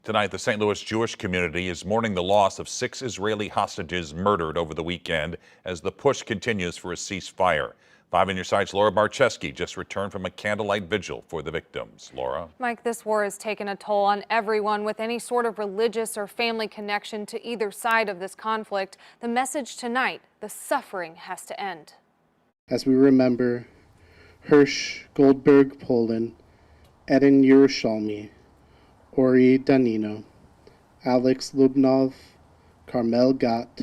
Tonight, the St. Louis Jewish community is mourning the loss of 6 Israeli hostages murdered over the weekend as the push continues for a ceasefire. 5 on your side's Laura Barcheski just returned from a candlelight vigil for the victims. Laura? Mike, this war has taken a toll on everyone with any sort of religious or family connection to either side of this conflict. The message tonight, the suffering has to end. As we remember Hersh Goldberg-Polin, Yerushalmi, Ori Danino, Lobanov, Carmel Gat,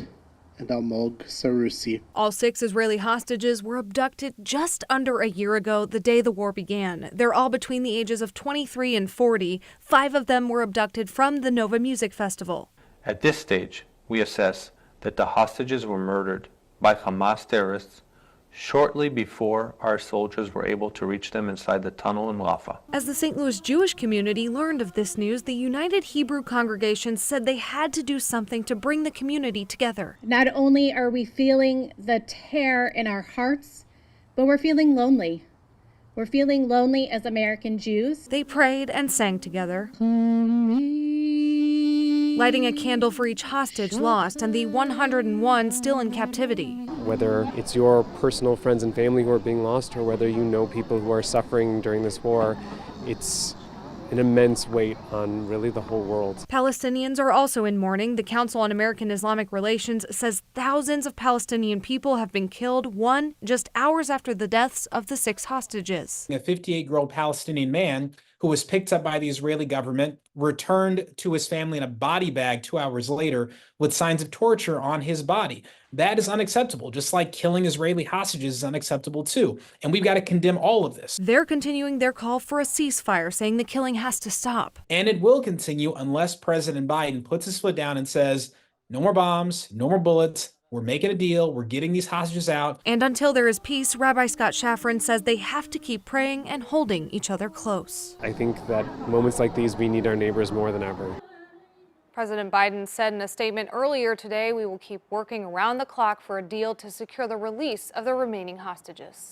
and Almog Sarusi. All 6 Israeli hostages were abducted just under a year ago, the day the war began. They're all between the ages of 23 and 40. 5 of them were abducted from the Nova Music Festival. At this stage, we assess that the hostages were murdered by Hamas terrorists shortly before our soldiers were able to reach them inside the tunnel in Rafah. As the St. Louis Jewish community learned of this news, the United Hebrew Congregation said they had to do something to bring the community together. Not only are we feeling the tear in our hearts, but we're feeling lonely. We're feeling lonely as American Jews. They prayed and sang together, lighting a candle for each hostage lost and the 101 still in captivity. Whether it's your personal friends and family who are being lost or whether you know people who are suffering during this war, it's an immense weight on really the whole world. Palestinians are also in mourning. The Council on American Islamic Relations says thousands of Palestinian people have been killed, one just hours after the deaths of the 6 hostages. A 58-year-old Palestinian man who was picked up by the Israeli government, returned to his family in a body bag 2 hours later with signs of torture on his body. That is unacceptable, just like killing Israeli hostages is unacceptable too. And we've got to condemn all of this. They're continuing their call for a ceasefire, saying the killing has to stop. And it will continue unless President Biden puts his foot down and says, no more bombs, no more bullets. We're making a deal. We're getting these hostages out. And until there is peace, Rabbi Scott Shafran says they have to keep praying and holding each other close. I think that moments like these, we need our neighbors more than ever. President Biden said in a statement earlier today, we will keep working around the clock for a deal to secure the release of the remaining hostages.